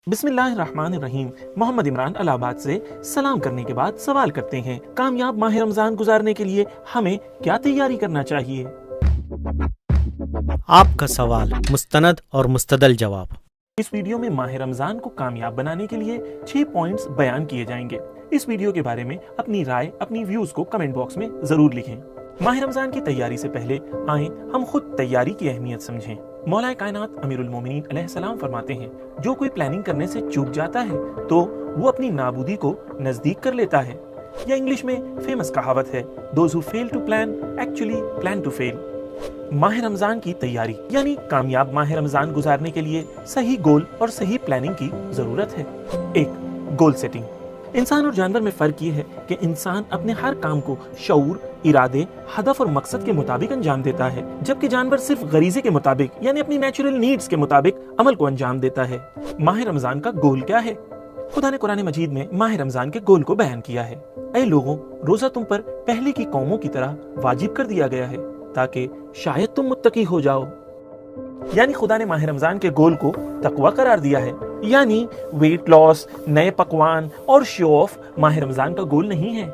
बिस्मिल्लाहिर्रहमानिर्रहीम। मोहम्मद इमरान इलाहाबाद से सलाम करने के बाद सवाल करते हैं, कामयाब माह रमजान गुजारने के लिए हमें क्या तैयारी करना चाहिए? आपका सवाल मुस्तनद और मुस्तदल जवाब। इस वीडियो में माह रमजान को कामयाब बनाने के लिए 6 पॉइंट्स बयान किए जाएंगे। इस वीडियो के बारे में अपनी राय, अपनी व्यूज को कमेंट बॉक्स में जरूर लिखें। माह रमजान की तैयारी से पहले आए हम खुद तैयारी की अहमियत समझें। मौला कायनात अमीरुल मोमिनीन अलैहिस्सलाम फरमाते हैं, जो कोई प्लानिंग करने से चूक जाता है तो वो अपनी नाबूदी को नजदीक कर लेता है। या इंग्लिश में फेमस कहावत है, those who fail to plan actually plan to fail. माह रमजान की तैयारी यानी कामयाब माह रमजान गुजारने के लिए सही गोल और सही प्लानिंग की जरूरत है। 1. Goal setting. इंसान और जानवर में फर्क ये है कि इंसान अपने हर काम को शऊर, इरादे, हदफ और मकसद के मुताबिक अंजाम देता है, जबकि जानवर सिर्फ गरीजे के मुताबिक यानी अपनी नेचुरल नीड्स के मुताबिक अमल को अंजाम देता है। माह रमजान का गोल क्या है? खुदा ने कुरान मजीद में माह रमजान के गोल को बयान किया है। ऐ लोगों, रोजा तुम पर पहले की कौमों की तरह वाजिब कर दिया गया है ताकि शायद तुम मुत्तकी हो जाओ। यानी खुदा ने माह रमजान के गोल को तकवा करार दिया है। यानी वेट लॉस, नए पकवान और शो ऑफ माह रमजान का गोल नहीं है।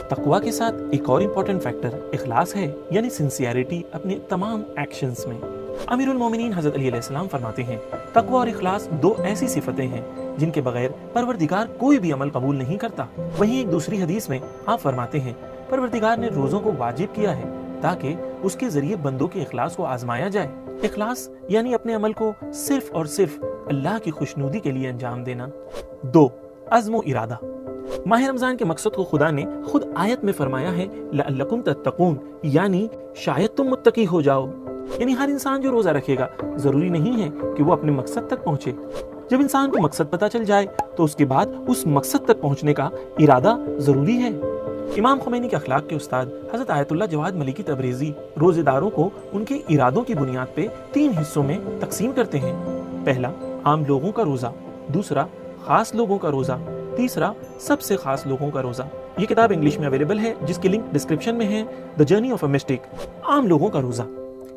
तकवा के साथ एक और इम्पोर्टेंट फैक्टर इखलास है, यानी सिंसियरिटी अपने तमाम एक्शंस में। अमीरुल मोमिनीन हजरत अली अलैहिस्सलाम फरमाते हैं, तकवा और इखलास दो ऐसी सिफतें हैं जिनके बगैर परवरदिगार कोई भी अमल कबूल नहीं करता। वहीं एक दूसरी हदीस में आप फरमाते हैं, परवरदिगार ने रोजों को वाजिब किया है ताकि उसके जरिए बंदों के इखलास को आजमाया जाए। इखलास यानी अपने अमल को सिर्फ और सिर्फ अल्लाह की खुशनुदी के लिए अंजाम देना। 2. अज़्म इरादा। माह रमजान के मकसद को खुदा ने खुद आयत में फरमाया है, लअल्लकुम तत्तकून, यानी शायद तुम मुत्तकी हो जाओ। यानी हर इंसान जो रोजा रखेगा जरूरी नहीं है कि वो अपने मकसद तक पहुंचे। जब इंसान को मकसद पता चल जाए तो उसके बाद उस मकसद तक पहुंचने का इरादा जरूरी है। इमाम खुमैनी के अखलाक के उस्ताद हजरत आयतुल्लाह जवाद मलिकी तबरेजी रोजेदारों को उनके इरादों की बुनियाद पे 3 हिस्सों में तकसीम करते हैं। पहला, आम लोगों का रोजा। दूसरा, खास लोगों का रोजा। तीसरा, सबसे खास लोगों का रोजा। ये किताब इंग्लिश में अवेलेबल है, जिसकी लिंक डिस्क्रिप्शन में है। The journey of a mistake. आम लोगों का रोजा,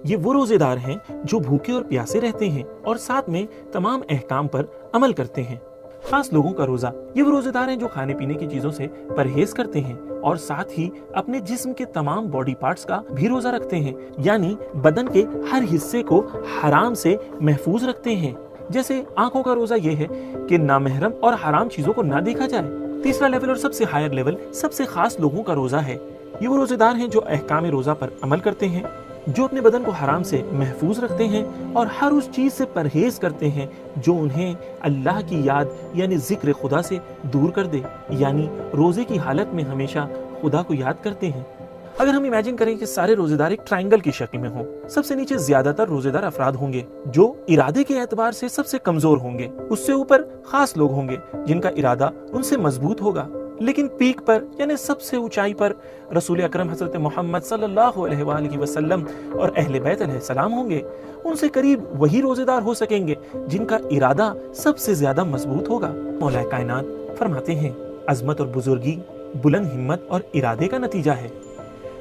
ये वो रोजेदार हैं जो भूखे और प्यासे रहते हैं और साथ में तमाम अहकाम पर अमल करते हैं। खास लोगों का रोजा, ये वो रोजेदार हैं जो खाने पीने की चीजों से परहेज करते हैं और साथ ही अपने जिस्म के तमाम बॉडी पार्ट्स का भी रोजा रखते हैं, यानी बदन के हर हिस्से को हराम से महफूज रखते हैं। जैसे आंखों का रोजा ये है कि नामहरम और हराम चीजों को ना देखा जाए। तीसरा लेवल और सबसे हायर लेवल सबसे खास लोगों का रोजा है। ये वो रोजेदार हैं जो अहकाम रोजा पर अमल करते हैं, जो अपने बदन को हराम से महफूज रखते हैं और हर उस चीज से परहेज करते हैं जो उन्हें अल्लाह की याद यानी जिक्र खुदा से दूर कर दे, यानी रोजे की हालत में हमेशा खुदा को याद करते हैं। अगर हम इमेजिन करें कि सारे रोजेदार एक ट्रायंगल की शक्ल में हों, सबसे नीचे ज्यादातर रोजेदार अफराद होंगे जो इरादे के एतबार से सबसे कमजोर होंगे। उससे ऊपर खास लोग होंगे जिनका इरादा उनसे मजबूत होगा। लेकिन पीक पर यानी सबसे ऊंचाई पर रसूल अकरम हजरत मोहम्मद सल्लल्लाहु अलैहि वसल्लम और अहले बैत अलैहिस्सलाम होंगे। उनसे करीब वही रोजेदार हो सकेंगे जिनका इरादा सबसे ज्यादा मजबूत होगा। मौला कायनात फरमाते हैं, अजमत और बुजुर्गी बुलंद हिम्मत और इरादे का नतीजा है।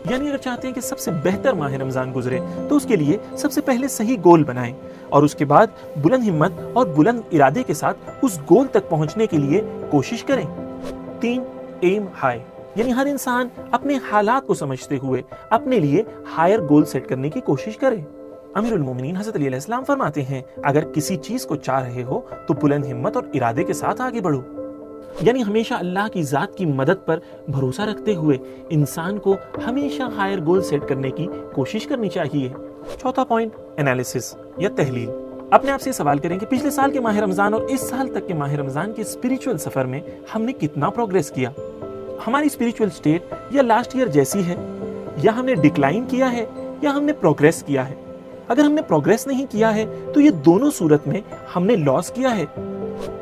यानी अगर चाहते हैं कि सबसे बेहतर माह रमजान गुजरे तो उसके लिए सबसे पहले सही गोल बनाएं और उसके बाद बुलंद हिम्मत और बुलंद इरादे के साथ उस गोल तक पहुंचने के लिए कोशिश करें। 3. एम हाई, यानी हर इंसान अपने हालात को समझते हुए अपने लिए हायर गोल सेट करने की कोशिश करे। अमीरुल मोमिनीन हजरत अली अलैहिस्सलाम फरमाते हैं, अगर किसी चीज को चाह रहे हो तो बुलंद हिम्मत और इरादे के साथ आगे बढ़ो। यानी हमेशा अल्लाह की जात की मदद पर भरोसा रखते हुए इंसान को हमेशा हायर गोल सेट करने की कोशिश करनी चाहिए। चौथा पॉइंट, एनालिसिस या तहलील। अपने आप से सवाल करें कि पिछले साल के माह रमजान और इस साल तक के माह रमजान के स्पिरिचुअल सफर में हमने कितना प्रोग्रेस किया। हमारी स्पिरिचुअल स्टेट या लास्ट ईयर जैसी है, या हमने डिक्लाइन किया है या हमने प्रोग्रेस किया है। अगर हमने प्रोग्रेस नहीं किया है तो ये दोनों सूरत में हमने लॉस किया है।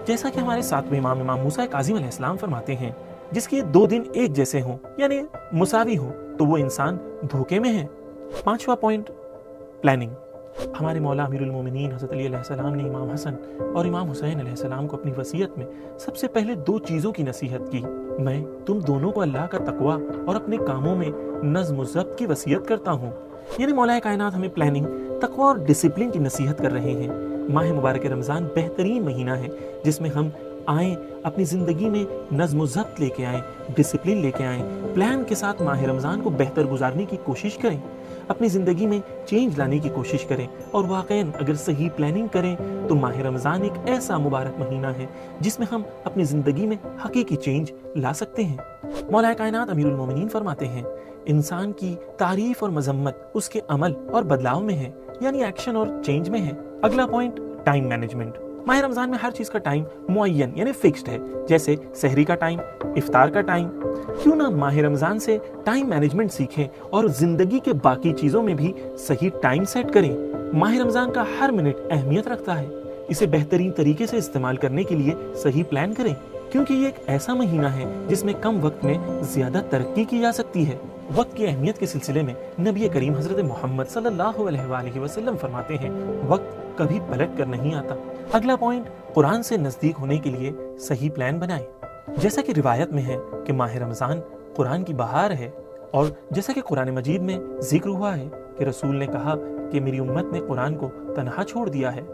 जैसा कि हमारे साथ में इमाम मूसा काज़िम अलैहिस्सलाम फरमाते हैं, जिसके 2 दिन एक जैसे हों यानी मुसावी हो तो वो इंसान धोखे में है। 5वां पॉइंट, प्लानिंग। हमारे मौला अमीरुल मोमिनीन हज़रत अली अलैहिस्सलाम ने इमाम हसन और इमाम हुसैन अलैहिस्सलाम को अपनी वसीयत में सबसे पहले 2 चीज़ों की नसीहत की। मैं तुम दोनों को अल्लाह का तकवा और अपने कामों में नज़्म ज़ब्त की वसीयत करता हूँ। यानी मौला कायनात हमें प्लानिंग, तकवा और डिसिप्लिन की नसीहत कर रहे हैं। माह मुबारक रमज़ान बेहतरीन महीना है जिसमें हम आएँ, अपनी ज़िंदगी में नज़्म व ज़ब्त लेके आएँ, डिसिप्लिन लेके आएँ, प्लान के साथ माह रमज़ान को बेहतर गुजारने की कोशिश करें, अपनी ज़िंदगी में चेंज लाने की कोशिश करें और वाक़ईन अगर सही प्लानिंग करें तो माह रमज़ान एक ऐसा मुबारक महीना है जिसमें हम अपनी ज़िंदगी में हकीकी चेंज ला सकते हैं। मौला कायनात अमीरुल मोमिनीन फरमाते हैं, इंसान की तारीफ और मजम्मत उसके अमल और बदलाव में है, यानी एक्शन और चेंज में है। अगला पॉइंट, टाइम मैनेजमेंट। माह रमज़ान में हर चीज़ का टाइम मुअय्यन यानी फिक्स्ड है, जैसे सहरी का टाइम, इफ्तार का टाइम। क्यों ना माह रमज़ान से टाइम मैनेजमेंट सीखें और ज़िंदगी के बाकी चीज़ों में भी सही टाइम सेट करें। माह रमज़ान का हर मिनट अहमियत रखता है, इसे बेहतरीन तरीके से इस्तेमाल करने के लिए सही प्लान करें, क्योंकि ये एक ऐसा महीना है जिसमें कम वक्त में ज़्यादा तरक्की की जा सकती है। वक्त की अहमियत के सिलसिले में नबी करीम हज़रत मोहम्मद सल्लल्लाहु अलैहि वसल्लम फरमाते हैं, वक्त कभी पलट कर नहीं आता। अगला पॉइंट, कुरान से नज़दीक होने के लिए सही प्लान बनाएं। जैसा कि रिवायत में है कि माह रमज़ान कुरान की बहार है, और जैसा कि कुरान मजीद में जिक्र हुआ है कि रसूल ने कहा कि मेरी उम्मत ने कुरान को तन्हा छोड़ दिया है।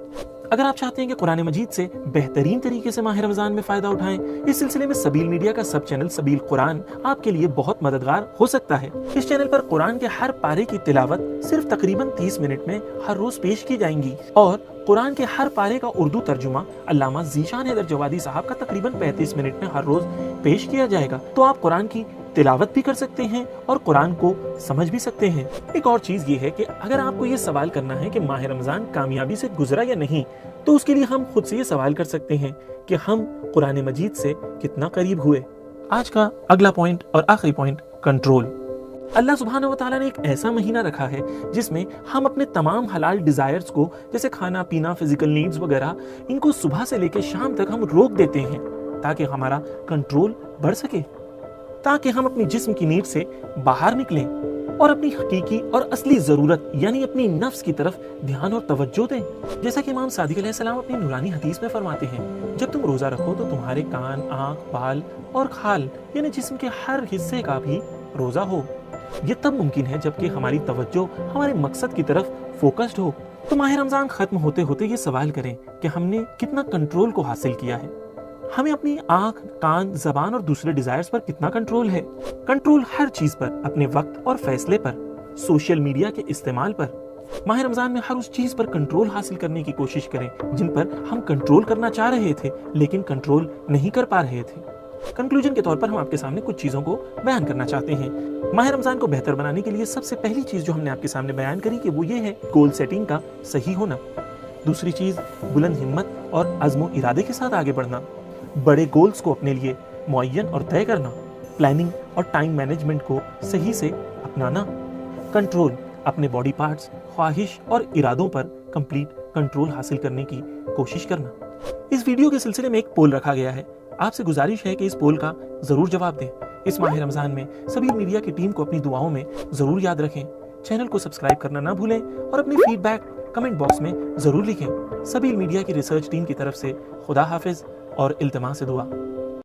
अगर आप चाहते हैं कि कुरान मजीद से बेहतरीन तरीके से माह रमज़ान में फ़ायदा उठाएं, इस सिलसिले में सबील मीडिया का सब चैनल सबील कुरान आपके लिए बहुत मददगार हो सकता है। इस चैनल पर कुरान के हर पारे की तिलावत सिर्फ तकरीबन 30 मिनट में हर रोज पेश की जाएंगी, और कुरान के हर पारे का उर्दू तर्जुमा अल्लामा ज़ीशान हैदर जवादी साहब का तकरीबन 35 मिनट में हर रोज पेश किया जाएगा। तो आप कुरान की तिलावत भी कर सकते हैं और कुरान को समझ भी सकते हैं। एक और चीज ये है कि अगर आपको ये सवाल करना है कि माह रमज़ान कामयाबी से गुजरा या नहीं, तो उसके लिए हम खुद से ये सवाल कर सकते हैं कि हम कुरान मजीद से कितना करीब हुए। आज का अगला पॉइंट और आखिरी पॉइंट, कंट्रोल। अल्लाह सुब्हानहू व तआला ने एक ऐसा महीना रखा है जिसमें हम अपने तमाम हलाल डिजायर्स को, जैसे खाना पीना, फिजिकल नीड्स वगैरह, इनको सुबह से लेकर शाम तक हम रोक देते हैं ताकि हमारा कंट्रोल बढ़ सके, ताकि हम अपनी जिस्म की नीड से बाहर निकलें और अपनी हकीकी और असली जरूरत यानी अपनी नफ्स की तरफ ध्यान और तवज्जो दें। जैसा कि इमाम सादिक अलैहिस्सलाम अपनी नूरानी हदीस में फरमाते हैं, जब तुम रोजा रखो तो तुम्हारे कान, आंख, बाल और खाल यानी जिस्म के हर हिस्से का भी रोजा हो। ये तब मुमकिन है जबकि हमारी तवज्जो हमारे मकसद की तरफ फोकस्ड हो। तो माह रमज़ान खत्म होते होते ये सवाल करें कि हमने कितना कंट्रोल को हासिल किया है। हमें अपनी आंख, कान, जबान और दूसरे डिजायर्स पर कितना कंट्रोल है। कंट्रोल हर चीज पर, अपने वक्त और फैसले पर, सोशल मीडिया के इस्तेमाल पर। माह रमज़ान में हर उस चीज पर कंट्रोल हासिल करने की कोशिश करें जिन पर हम कंट्रोल करना चाह रहे थे लेकिन कंट्रोल नहीं कर पा रहे थे। कंक्लूजन के तौर पर हम आपके सामने कुछ चीजों को बयान करना चाहते हैं। माह रमज़ान को बेहतर बनाने के लिए सबसे पहली चीज जो हमने आपके सामने बयान करी कि वो ये है गोल सेटिंग का सही होना। दूसरी चीज, बुलंद हिम्मत और अज़्म इरादे के साथ आगे बढ़ना। बड़े गोल्स को अपने लिए मुअय्यन और तय करना। प्लानिंग और टाइम मैनेजमेंट को सही से अपनाना। कंट्रोल, अपने बॉडी पार्ट्स, ख्वाहिश और इरादों पर कंप्लीट कंट्रोल हासिल करने की कोशिश करना। इस वीडियो के सिलसिले में एक पोल रखा गया है, आपसे गुजारिश है कि इस पोल का जरूर जवाब दें। इस माह रमज़ान में सभी मीडिया की टीम को अपनी दुआओं में जरूर याद रखें। चैनल को सब्सक्राइब करना ना भूलें और अपनी फीडबैक कमेंट बॉक्स में जरूर लिखें। सभी मीडिया की रिसर्च टीम की तरफ से खुदा हाफिज और इल्तिमास दुआ।